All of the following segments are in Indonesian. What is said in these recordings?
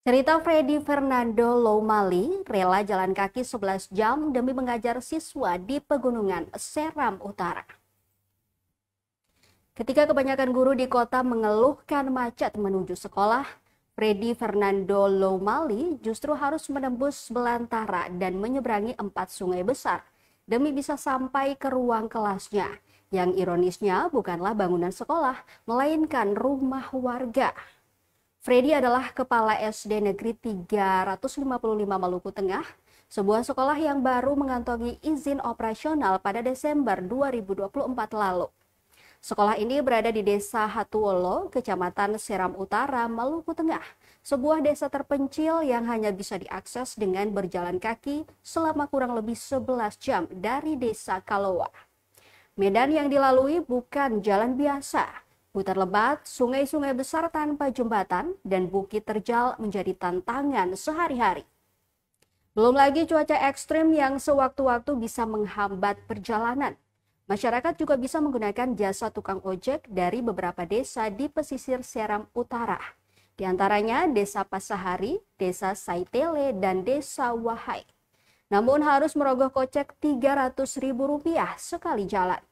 Cerita Freddy Fernando Loumali rela jalan kaki 11 jam demi mengajar siswa di Pegunungan Seram Utara. Ketika kebanyakan guru di kota mengeluhkan macet menuju sekolah, Freddy Fernando Loumali justru harus menembus belantara dan menyeberangi 4 sungai besar demi bisa sampai ke ruang kelasnya. Yang ironisnya bukanlah bangunan sekolah, melainkan rumah warga. Freddy adalah Kepala SD Negeri 355 Maluku Tengah, sebuah sekolah yang baru mengantongi izin operasional pada Desember 2024 lalu. Sekolah ini berada di Desa Hatuolo, Kecamatan Seram Utara, Maluku Tengah, sebuah desa terpencil yang hanya bisa diakses dengan berjalan kaki selama kurang lebih 11 jam dari Desa Kalowa. Medan yang dilalui bukan jalan biasa. Hutan lebat, sungai-sungai besar tanpa jembatan, dan bukit terjal menjadi tantangan sehari-hari. Belum lagi cuaca ekstrim yang sewaktu-waktu bisa menghambat perjalanan. Masyarakat juga bisa menggunakan jasa tukang ojek dari beberapa desa di pesisir Seram Utara. Di antaranya Desa Pasahari, Desa Saitele, dan Desa Wahai. Namun harus merogoh kocek Rp300.000 sekali jalan.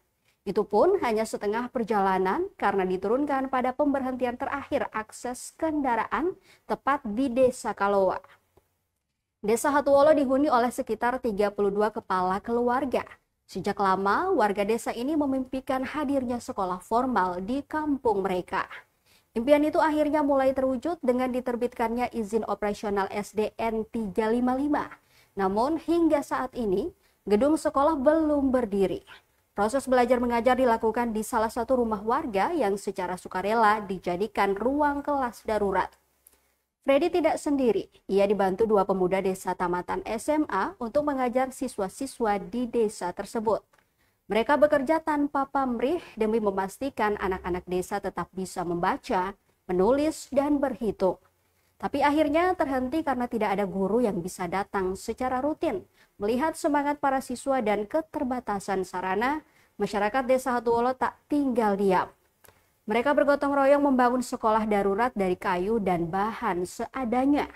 Itu pun hanya setengah perjalanan karena diturunkan pada pemberhentian terakhir akses kendaraan tepat di Desa Kalowa. Desa Hatuolo dihuni oleh sekitar 32 kepala keluarga. Sejak lama, warga desa ini memimpikan hadirnya sekolah formal di kampung mereka. Impian itu akhirnya mulai terwujud dengan diterbitkannya izin operasional SDN 355. Namun hingga saat ini, gedung sekolah belum berdiri. Proses belajar mengajar dilakukan di salah satu rumah warga yang secara sukarela dijadikan ruang kelas darurat. Freddy tidak sendiri, ia dibantu 2 pemuda desa tamatan SMA untuk mengajar siswa-siswa di desa tersebut. Mereka bekerja tanpa pamrih demi memastikan anak-anak desa tetap bisa membaca, menulis, dan berhitung. Tapi akhirnya terhenti karena tidak ada guru yang bisa datang secara rutin. Melihat semangat para siswa dan keterbatasan sarana, masyarakat Desa Hatuolo tak tinggal diam. Mereka bergotong royong membangun sekolah darurat dari kayu dan bahan seadanya.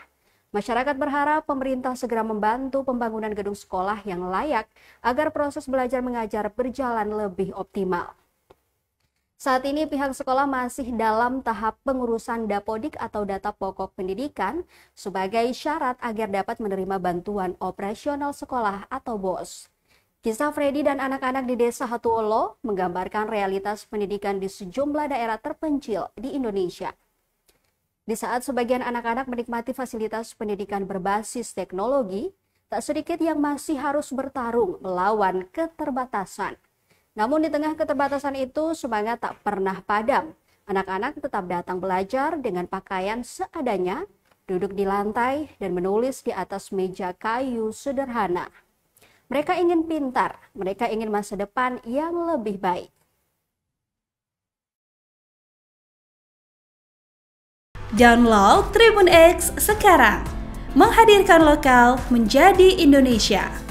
Masyarakat berharap pemerintah segera membantu pembangunan gedung sekolah yang layak agar proses belajar mengajar berjalan lebih optimal. Saat ini pihak sekolah masih dalam tahap pengurusan dapodik atau data pokok pendidikan sebagai syarat agar dapat menerima bantuan operasional sekolah atau BOS. Kisah Freddy dan anak-anak di Desa Hatuolo menggambarkan realitas pendidikan di sejumlah daerah terpencil di Indonesia. Di saat sebagian anak-anak menikmati fasilitas pendidikan berbasis teknologi, tak sedikit yang masih harus bertarung melawan keterbatasan. Namun di tengah keterbatasan itu, semangat tak pernah padam. Anak-anak tetap datang belajar dengan pakaian seadanya, duduk di lantai, dan menulis di atas meja kayu sederhana. Mereka ingin pintar, mereka ingin masa depan yang lebih baik. Download Tribun X sekarang, menghadirkan lokal menjadi Indonesia.